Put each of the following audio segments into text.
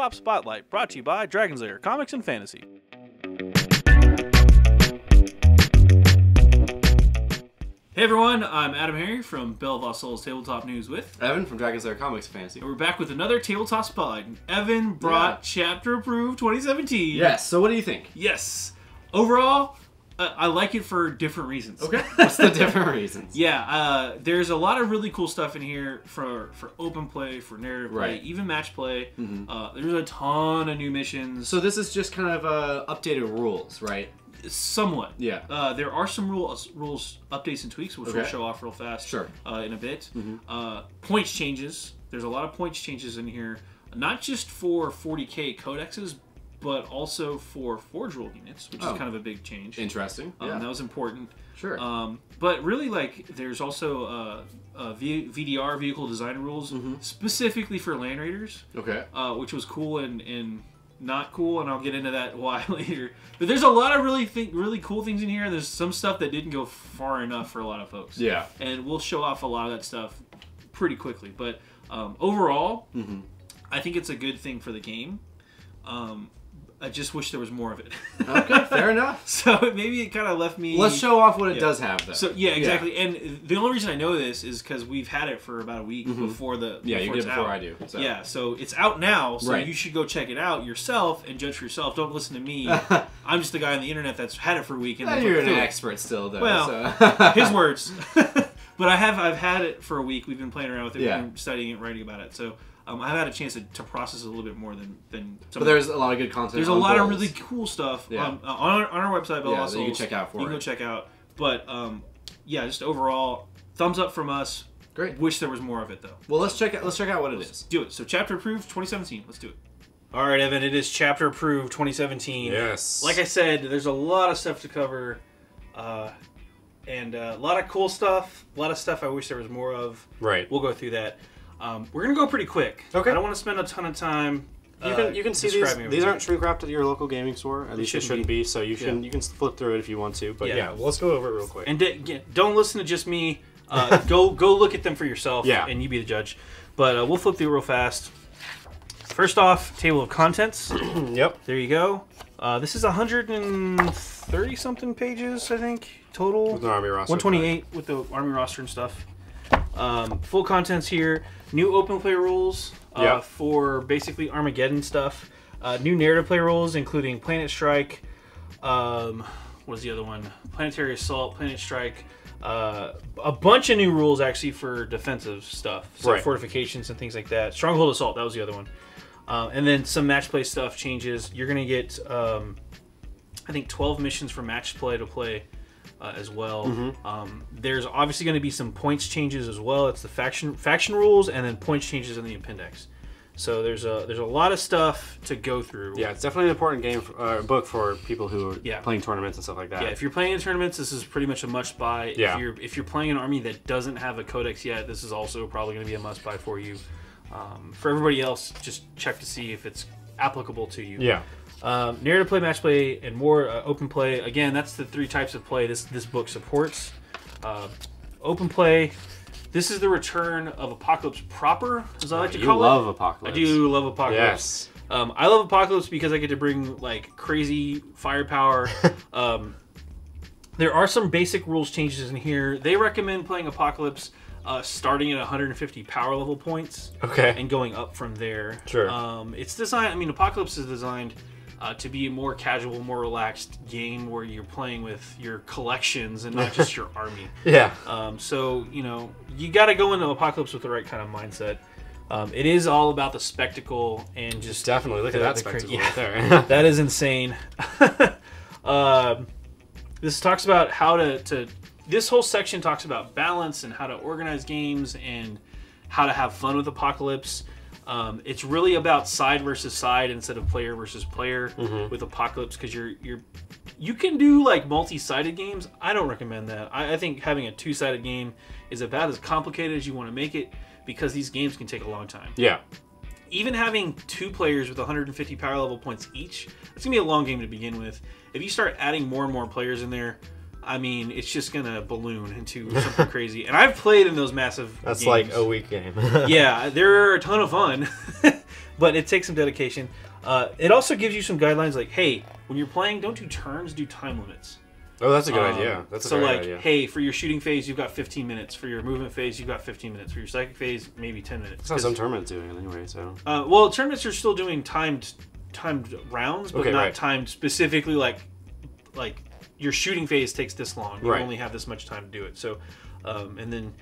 Tabletop Spotlight, brought to you by Dragon's Lair Comics and Fantasy. Hey everyone, I'm AdamHarry from Bell of Lost Souls Tabletop News with Evan from Dragon's Lair Comics and Fantasy. And we're back with another Tabletop Spotlight. And Evan brought Chapter Approved 2017. Yes, so what do you think? Yes. Overall, I like it for different reasons. Okay. What's the different reasons? Yeah, there's a lot of really cool stuff in here for open play, for narrative play, even match play. There's a ton of new missions. So this is just kind of updated rules, right? Somewhat. Yeah. There are some rules updates and tweaks, which we'll show off real fast in a bit. Points changes. There's a lot of points changes in here, not just for 40k codexes, but also for Forge Rule units, which is kind of a big change. Interesting. That was important. Sure. But really, like, there's also VDR, Vehicle Design Rules, specifically for Land Raiders. Okay. Which was cool and not cool, and I'll get into that why later. But there's a lot of really cool things in here. There's some stuff that didn't go far enough for a lot of folks. Yeah. And we'll show off a lot of that stuff pretty quickly. But overall, I think it's a good thing for the game. I just wish there was more of it. Okay, fair enough. So maybe it kind of left me... Let's show off what it does have, though. So yeah, exactly. And the only reason I know this is because we've had it for about a week before the... Yeah, you did it's before out. I do. So. Yeah, so it's out now, so you should go check it out yourself and judge for yourself. Don't listen to me. I'm just the guy on the internet that's had it for a week. And you're an expert still, though. Well, so. His words. But I've had it for a week. We've been playing around with it. We've been studying it, writing about it. So... I've had a chance to process it a little bit more than some. But there's a lot of good content. There's a lot of really cool stuff on our website. That you can check out for you can go check out. But yeah, just overall, thumbs up from us. Great. Wish there was more of it though. Well, let's check out what it is. Do it. So Chapter Approved 2017. Let's do it. All right, Evan. It is Chapter Approved 2017. Yes. Like I said, there's a lot of stuff to cover, and a lot of cool stuff. A lot of stuff I wish there was more of. Right. We'll go through that. We're gonna go pretty quick. Okay. I don't want to spend a ton of time. You can see these aren't shrink wrapped at your local gaming store. At least they shouldn't be. So you can flip through it if you want to. But yeah let's go over it real quick. And don't listen to just me. Go look at them for yourself. Yeah. And you be the judge. But we'll flip through real fast. First off, table of contents. Yep. There you go. This is 130 something pages, I think, total. With an army roster. 128 with the army roster and stuff. Full contents here. New open play rules for basically Armageddon stuff. New narrative play rules, including Planet Strike. What was the other one? Planetary Assault, Planet Strike. A bunch of new rules actually for defensive stuff. So fortifications and things like that. Stronghold Assault, that was the other one. And then some match play stuff changes. You're going to get, I think, 12 missions for match play to play. As well. There's obviously going to be some points changes as well. It's the faction rules and then points changes in the appendix. So there's a lot of stuff to go through. Yeah, it's definitely an important book for people who are playing tournaments and stuff like that. Yeah, if you're playing in tournaments, this is pretty much a must-buy. Yeah. If you're playing an army that doesn't have a codex yet, this is also probably going to be a must-buy for you. For everybody else, just check to see if it's applicable to you. Yeah. Narrative play, match play, and more open play. Again, that's the three types of play this book supports. Open play. This is the return of Apocalypse proper, as I like to call it. You love Apocalypse. I do love Apocalypse. Yes. I love Apocalypse because I get to bring like crazy firepower. There are some basic rules changes in here. They recommend playing Apocalypse starting at 150 power level points. Okay. And going up from there. Sure. It's designed. I mean, Apocalypse is designed to be a more casual, more relaxed game where you're playing with your collections and not just your army. Yeah. So, you got to go into Apocalypse with the right kind of mindset. It is all about the spectacle and just... Definitely. Look at that spectacle right there. That is insane. This talks about how to... This whole section talks about balance and how to organize games and how to have fun with Apocalypse. It's really about side versus side instead of player versus player with Apocalypse, because you can do like multi-sided games. I don't recommend that. I think having a two-sided game is about as complicated as you want to make it, because these games can take a long time. Yeah. Even having two players with 150 power level points each, it's gonna be a long game to begin with. If you start adding more and more players in there, I mean, it's just gonna balloon into something crazy. And I've played in those massive games. Like a week game. Yeah, they're a ton of fun. but it takes some dedication. It also gives you some guidelines like, hey, when you're playing, don't do turns, do time limits. Oh, that's a good idea. That's a great idea. Hey, for your shooting phase, you've got 15 minutes. For your movement phase, you've got 15 minutes. For your psychic phase, maybe 10 minutes. That's how some tournaments doing it anyway. So. Well, tournaments are still doing timed rounds, but not timed specifically. Like your shooting phase takes this long. You only have this much time to do it. So, and then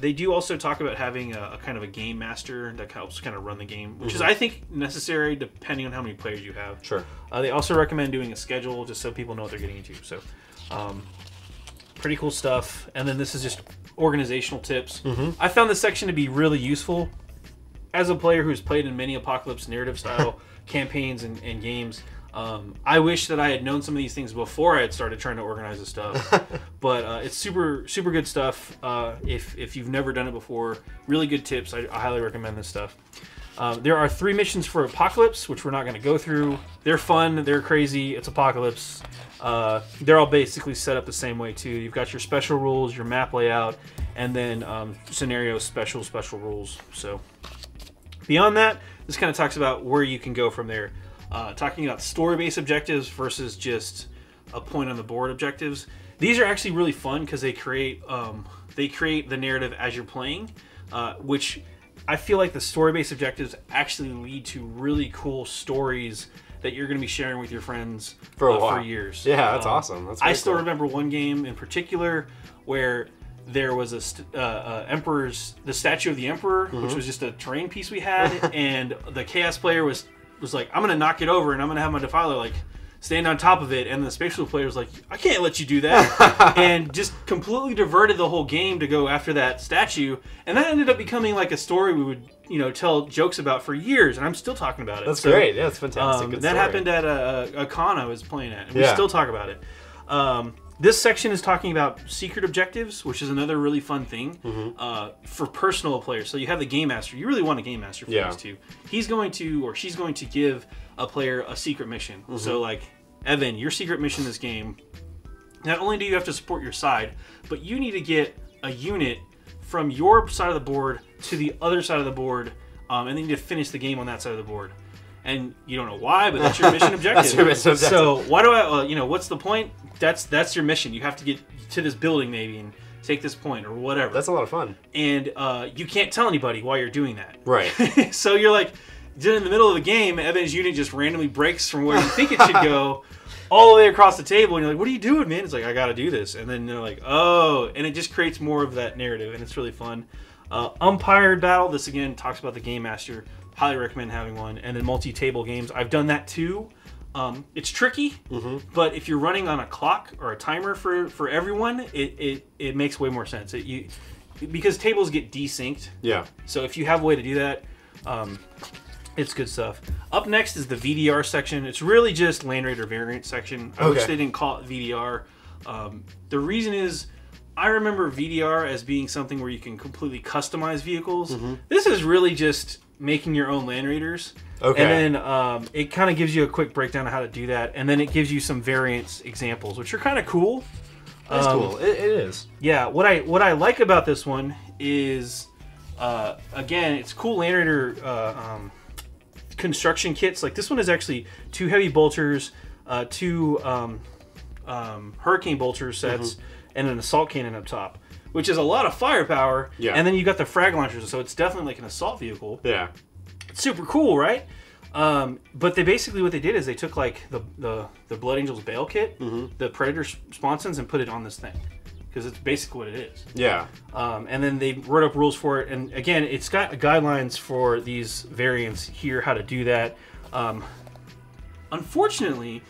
they do also talk about having a kind of a game master that helps kind of run the game, which is, I think, necessary depending on how many players you have. Sure. They also recommend doing a schedule just so people know what they're getting into. So, pretty cool stuff. And then this is just organizational tips. I found this section to be really useful as a player who's played in many apocalypse narrative style campaigns and games. I wish that I had known some of these things before I had started trying to organize this stuff, but it's super good stuff. If you've never done it before, really good tips. I highly recommend this stuff. There are 3 missions for Apocalypse, which we're not going to go through. They're fun, they're crazy, it's Apocalypse. They're all basically set up the same way too. You've got your special rules, your map layout, and then scenario special rules. So beyond that, this kind of talks about where you can go from there. Talking about story-based objectives versus just a point on the board objectives. These are actually really fun because they create the narrative as you're playing, which I feel like the story-based objectives actually lead to really cool stories that you're going to be sharing with your friends for years. Yeah, that's awesome. That's I still remember one game in particular where there was the statue of the Emperor, which was just a terrain piece we had, and the Chaos player was like, I'm going to knock it over and I'm going to have my Defiler like stand on top of it, and the spatial player was like, I can't let you do that, and just completely diverted the whole game to go after that statue, and that ended up becoming like a story we would tell jokes about for years, and I'm still talking about it. That's great. Yeah, it's fantastic. That happened at a con I was playing at, and we still talk about it. This section is talking about secret objectives, which is another really fun thing for personal players. So you have the game master. You really want a game master for these two. He's going to, or she's going to give a player a secret mission. So like, Evan, your secret mission in this game, not only do you have to support your side, but you need to get a unit from your side of the board to the other side of the board, and then you need to finish the game on that side of the board. And you don't know why, but that's your mission objective. That's your mission objective. So why do I, what's the point? That's your mission. You have to get to this building maybe and take this point or whatever. That's a lot of fun. And you can't tell anybody why you're doing that. Right. So you're like, in the middle of the game, Evan's unit just randomly breaks from where you think it should go all the way across the table. And you're like, what are you doing, man? It's like, I got to do this. And then they're like, oh. And it just creates more of that narrative. And it's really fun. Umpired battle. This, again, talks about the game master. Highly recommend having one. And then multi-table games. I've done that too. It's tricky, but if you're running on a clock or a timer for everyone, it makes way more sense. Because tables get desynced. Yeah. So if you have a way to do that, it's good stuff. Up next is the VDR section. It's really just Land Raider variant section. I wish they didn't call it VDR. The reason is, I remember VDR as being something where you can completely customize vehicles. This is really just making your own Land Raiders. Okay. And then it kind of gives you a quick breakdown of how to do that, and then it gives you some variants examples, which are kind of cool. That's cool. It is. Yeah. What I like about this one is, again, it's cool Land Raider construction kits. Like this one is actually 2 heavy bolters, 2 hurricane bolter sets, and an assault cannon up top, which is a lot of firepower. Yeah. And then you got the frag launchers, so it's definitely like an assault vehicle. Yeah. It's super cool, right? But they basically, what they did is they took like the Blood Angels Bale kit, the Predator sponsons, and put it on this thing. Because it's basically what it is. Yeah. And then they wrote up rules for it. And again, it's got guidelines for these variants here, how to do that. Unfortunately,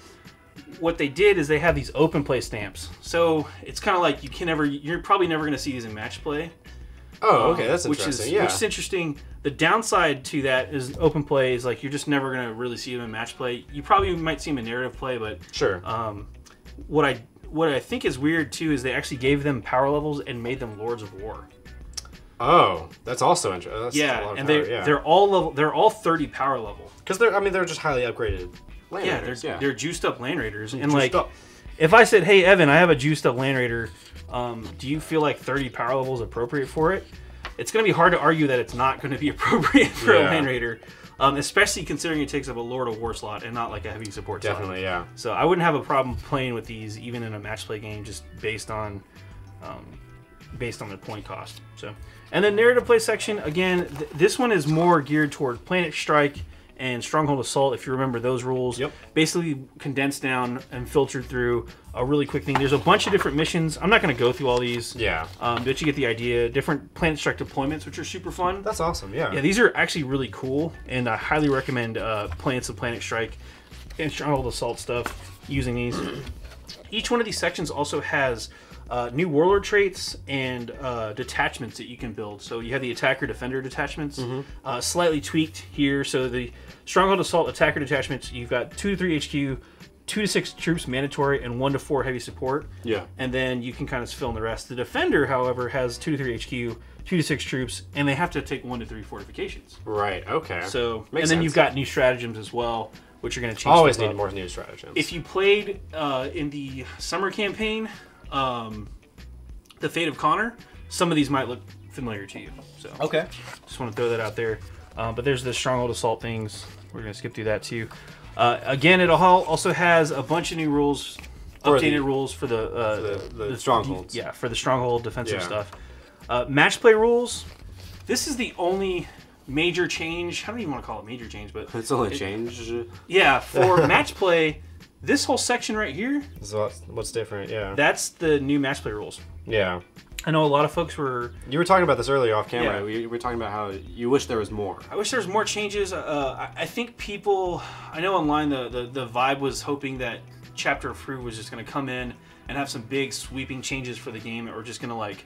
what they did is they have these open play stamps. So it's kind of like you're probably never going to see these in match play. Oh, okay, that's interesting. Which is interesting. The downside to that is open play is like you're just never going to really see them in match play. You probably might see them in narrative play, but sure. What I think is weird too is they actually gave them power levels and made them Lords of War. Oh, that's also interesting. Yeah, and they're all 30 power level. Because they're just highly upgraded Land Raiders. They're juiced up Land Raiders, and like if I said, hey Evan, I have a juiced up Land Raider. Do you feel like 30 power level is appropriate for it? it's going to be hard to argue that it's not going to be appropriate for a Land Raider, especially considering it takes up a Lord of War slot and not like a heavy support slot. Definitely, yeah. So I wouldn't have a problem playing with these even in a match play game, just based on their point cost. So, and then narrative play section again. This one is more geared toward Planet Strike and Stronghold Assault, if you remember those rules. Yep. Basically condensed down and filtered through a really quick thing. There's a bunch of different missions. I'm not going to go through all these. Yeah. But you get the idea. Different Planet Strike deployments, which are super fun. That's awesome, yeah. Yeah, these are actually really cool, and I highly recommend playing some Planet Strike and Stronghold Assault stuff using these. Each one of these sections also has new warlord traits and detachments that you can build. So you have the attacker defender detachments, slightly tweaked here. So the Stronghold Assault attacker detachments, you've got 2 to 3 HQ, 2 to 6 troops mandatory, and 1 to 4 heavy support. Yeah. And then you can kind of fill in the rest. The defender, however, has 2 to 3 HQ, 2 to 6 troops, and they have to take 1 to 3 fortifications. Right, okay. So, Makes and then sense. You've got new stratagems as well, which are going to change. Always need more new stratagems. If you played in the summer campaign, the Fate of Connor, some of these might look familiar to you. So okay. Just want to throw that out there. But there's the Stronghold Assault things. We're going to skip through that too. Again, it also has a bunch of new rules, updated rules for the strongholds. Yeah, for the Stronghold defensive stuff. Match play rules. This is the only major change. I don't even want to call it major change, but it's only change. Yeah, for match play. This whole section right here. So what's different? Yeah. That's the new match play rules. Yeah. I know a lot of folks were... You were talking about this earlier off camera. Yeah. We were talking about how you wish there was more. I wish there was more changes. I think people... I know online the vibe was hoping that Chapter 3 was just going to come in and have some big sweeping changes for the game, or just going to, like,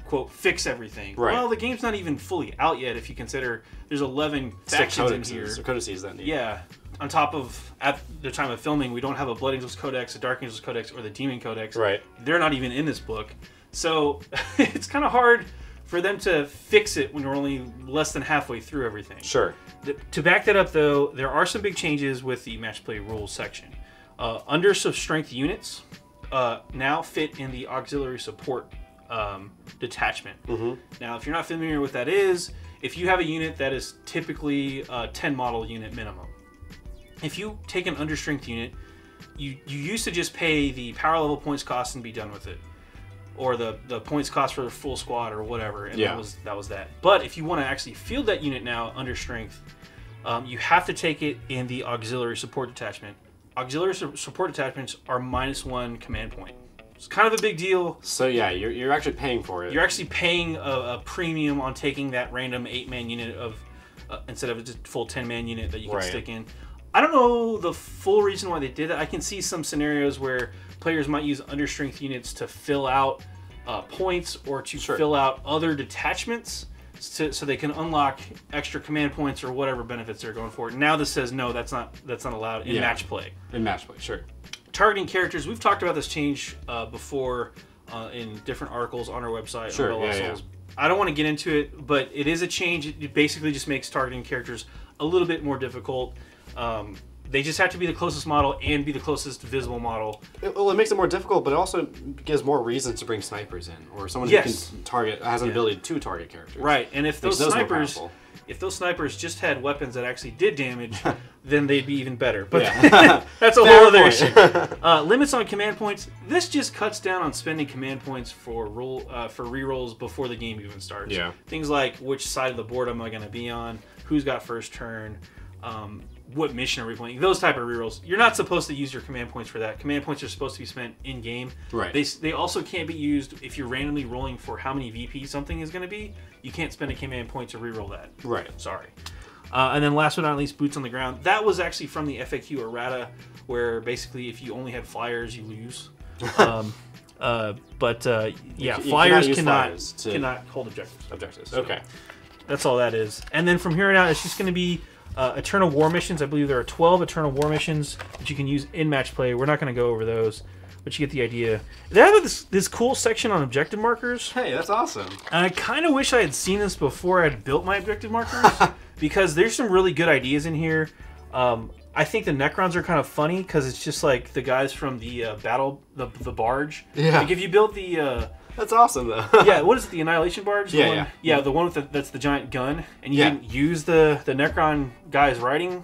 quote, fix everything. Right. Well, the game's not even fully out yet if you consider there's 11 factions in here. Codices that need. Yeah. On top of, at the time of filming, we don't have a Blood Angels Codex, a Dark Angels Codex, or the Demon Codex. Right. They're not even in this book. So it's kind of hard for them to fix it when we're only less than halfway through everything. Sure. To back that up, though, there are some big changes with the match play rules section. Undersive strength units now fit in the auxiliary support detachment. Now, if you're not familiar with what that is, if you have a unit that is typically a 10 model unit minimum, if you take an understrength unit, you used to just pay the power level points cost and be done with it, or the points cost for the full squad or whatever, and that was that. But if you want to actually field that unit now under strength, you have to take it in the auxiliary support detachment. Auxiliary support detachments are -1 command point. It's kind of a big deal. So yeah, you're actually paying for it. You're actually paying a premium on taking that random 8-man unit of instead of a full 10-man unit that you can stick in. I don't know the full reason why they did it. I can see some scenarios where players might use understrength units to fill out points, or to fill out other detachments, so they can unlock extra command points or whatever benefits they're going for. Now this says no, that's not allowed in match play. In match play, sure. Targeting characters, we've talked about this change before in different articles on our website. Sure, yeah. I don't want to get into it, but it is a change. It basically just makes targeting characters a little bit more difficult. They just have to be the closest model and be the closest visible model. Well, it makes it more difficult, but it also gives more reasons to bring snipers in, or someone who can target, has an ability to target characters. Right, and if those snipers just had weapons that actually did damage, then they'd be even better. But that's a whole other issue. Limits on command points. This just cuts down on spending command points for rerolls before the game even starts. Yeah. Things like which side of the board am I going to be on, who's got first turn, what mission are we playing? Those type of rerolls. You're not supposed to use your command points for that. Command points are supposed to be spent in game. Right. They also can't be used if you're randomly rolling for how many VP something is going to be. You can't spend a command point to reroll that. Right. Sorry. And then last but not least, boots on the ground. That was actually from the FAQ errata, where basically if you only had flyers, you lose. Flyers cannot hold objectives. So okay. That's all that is. And then from here on out, it's just going to be Eternal War missions. I believe there are 12 Eternal War missions that you can use in match play. We're not going to go over those, but you get the idea. They have this cool section on objective markers. Hey, that's awesome. And I kind of wish I had seen this before I had built my objective markers, because there's some really good ideas in here. I think the Necrons are kind of funny because it's just like the guys from the the barge. Yeah. Like if you build the. That's awesome though. Yeah. What is it? The Annihilation barge? Yeah. The one with that's the giant gun, and you can use the Necron guys riding.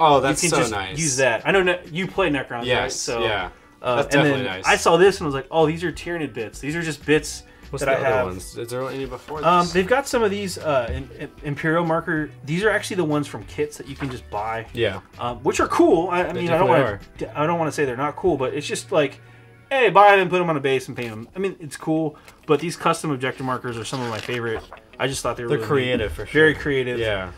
Oh, that's you can so just nice. Use that. I know you play Necrons, yes, right? So yeah. That's definitely nice. I saw this and was like, oh, these are Tyranid bits. These are just bits. What's that the I have. other ones? Is there any before this? They've got some of these Imperial marker. These are actually the ones from kits that you can just buy. Yeah. Which are cool. I mean, I don't want to say they're not cool, but it's just like, hey, buy them, put them on a base, and paint them. I mean, it's cool. But these custom objective markers are some of my favorite. I just thought they're really creative neat. for sure. Very creative. Yeah.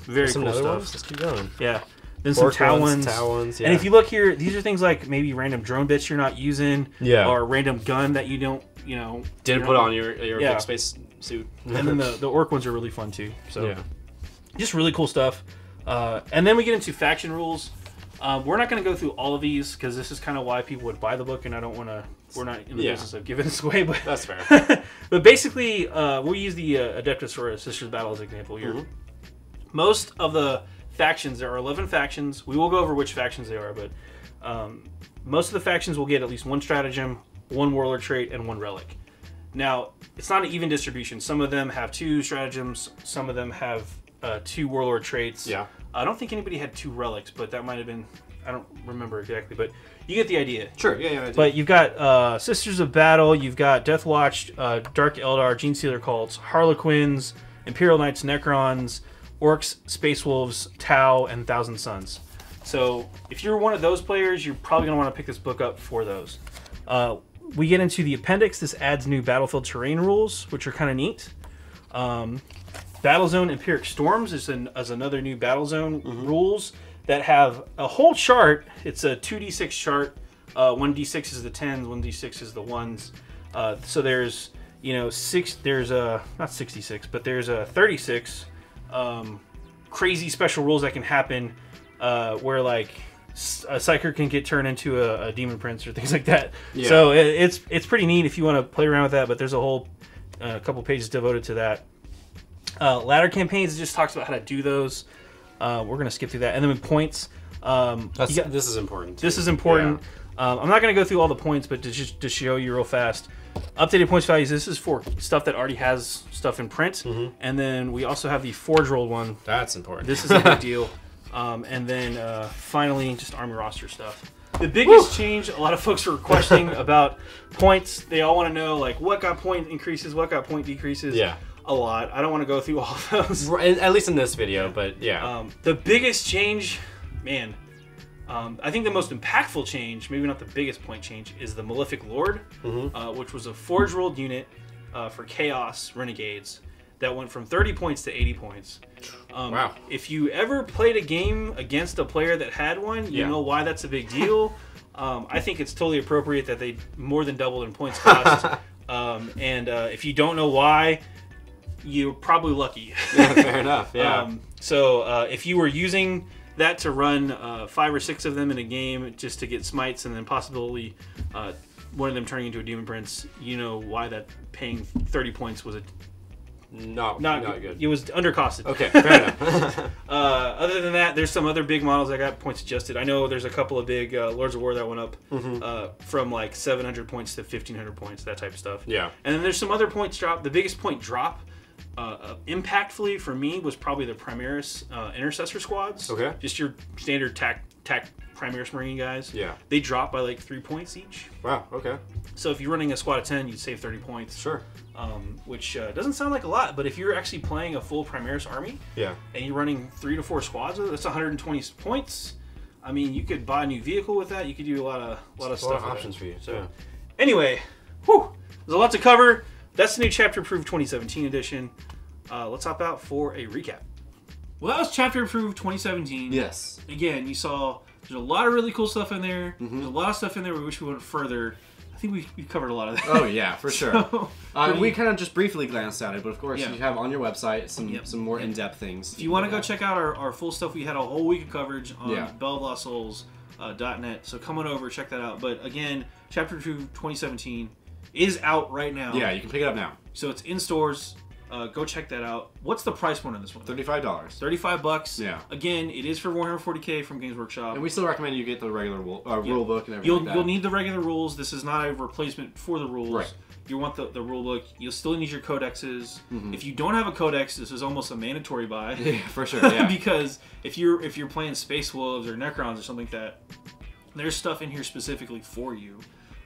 Very some cool other stuff. Ones? Let's keep going. Yeah. Then some Tau ones. Yeah. And if you look here, these are things like maybe random drone bits you're not using. Yeah. Or a random gun that you don't, didn't put on your big space suit. And then the orc ones are really fun too. So just really cool stuff. And then we get into faction rules. We're not going to go through all of these because this is kind of why people would buy the book, and I don't want to. We're not in the business of giving this away, but that's fair. But basically, we'll use the Adeptus Soror Sisters Battle as an example here. Mm-hmm. Most of the factions, there are 11 factions. We will go over which factions they are, but most of the factions will get at least one stratagem, one warlord trait, and one relic. Now, it's not an even distribution. Some of them have 2 stratagems. Some of them have 2 warlord traits. Yeah. I don't think anybody had 2 relics, but that might have been... I don't remember exactly, but you get the idea. Sure, yeah, I do. But you've got Sisters of Battle, you've got Death Watch, Dark Eldar, Genestealer Cults, Harlequins, Imperial Knights, Necrons, Orcs, Space Wolves, Tau, and Thousand Suns. So if you're one of those players, you're probably going to want to pick this book up for those. We get into the appendix. This adds new battlefield terrain rules, which are kind of neat. Battle Zone Empiric Storms is another new Battle Zone rules that have a whole chart. It's a 2d6 chart. 1d6 is the 10s, 1d6 is the 1s. So there's, there's not 66, but there's a 36 crazy special rules that can happen where like a Psyker can get turned into a Demon Prince or things like that. Yeah. So it's pretty neat if you want to play around with that, but there's a whole couple pages devoted to that. Ladder campaigns, it just talks about how to do those. We're going to skip through that. And then with points. This is important. This is important. Yeah. I'm not going to go through all the points, but to show you real fast. Updated points values, this is for stuff that already has stuff in print. And then we also have the Forge Rolled one. That's important. This is a big deal. And then finally, just army roster stuff. The biggest change, a lot of folks are questioning about points. They all want to know, like, what got point increases, what got point decreases. Yeah. A lot. I don't want to go through all of those. At least in this video, but yeah. The biggest change, man, I think the most impactful change, maybe not the biggest point change, is the Malefic Lord, which was a Forge Rolled unit for Chaos Renegades that went from 30 points to 80 points. Wow. If you ever played a game against a player that had one, you know why that's a big deal. I think it's totally appropriate that they more than doubled in points cost. And if you don't know why, you're probably lucky. Yeah, fair enough. Yeah. So if you were using that to run 5 or 6 of them in a game just to get smites and then possibly one of them turning into a Demon Prince, you know why that paying 30 points was not good. It was undercosted. Okay, fair enough. Other than that, there's some other big models that got points adjusted. I know there's a couple of big Lords of War that went up from like 700 points to 1,500 points, that type of stuff. Yeah. And then there's some other points drop. The biggest point drop impactfully for me was probably the Primaris Intercessor squads. Okay. Just your standard tac Primaris Marine guys. Yeah. They drop by like 3 points each. Wow, okay. So if you're running a squad of 10, you'd save 30 points. Sure. Which doesn't sound like a lot, but if you're actually playing a full Primaris army, and you're running 3 to 4 squads, that's 120 points. I mean, you could buy a new vehicle with that. You could do a lot of stuff. A lot of options for you. So, anyway, there's a lot to cover. That's the new Chapter Approved 2017 edition. Let's hop out for a recap. Well, that was Chapter Approved 2017. Yes. Again, you saw there's a lot of really cool stuff in there. There's a lot of stuff in there we wish we went further. I think we covered a lot of that. Oh yeah, for sure. We kind of just briefly glanced at it, but of course you have on your website some more in-depth things. If you want to go check out our full stuff, we had a whole week of coverage on BellofLostSouls.net. So come on over, check that out. But again, Chapter 2 2017 is out right now. Yeah, you can pick it up now. So it's in stores. Go check that out. What's the price point on this one? $35. $35. Yeah. Again, it is for Warhammer 40K from Games Workshop. And we still recommend you get the regular rule book and everything You'll need the regular rules. This is not a replacement for the rules. Right. You want the rule book. You'll still need your codexes. If you don't have a codex, this is almost a mandatory buy. Yeah, for sure. Yeah. Because if you're playing Space Wolves or Necrons or something like that, there's stuff in here specifically for you.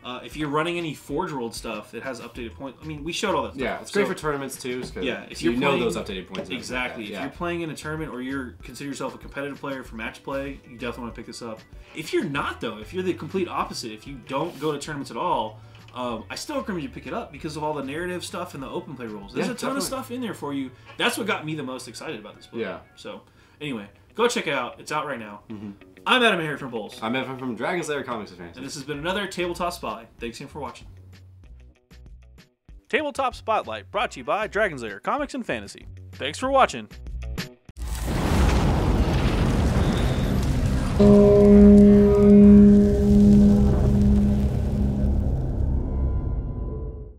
If you're running any Forge World stuff that has updated points, I mean, we showed all that stuff. Yeah, it's great for tournaments too. Yeah, if you know those updated points. Exactly. Like if you're playing in a tournament or you're consider yourself a competitive player for match play, you definitely want to pick this up. If you're not though, if you're the complete opposite, if you don't go to tournaments at all, I still recommend you pick it up because of all the narrative stuff and the open play rules. There's a ton of stuff in there for you. That's what got me the most excited about this book. Yeah. So, anyway, go check it out. It's out right now. I'm AdamHarry from Bulls. I'm Evan from Dragon's Lair Comics and Fantasy. And this has been another Tabletop Spotlight. Thanks again for watching. Tabletop Spotlight brought to you by Dragon's Lair Comics and Fantasy. Thanks for watching.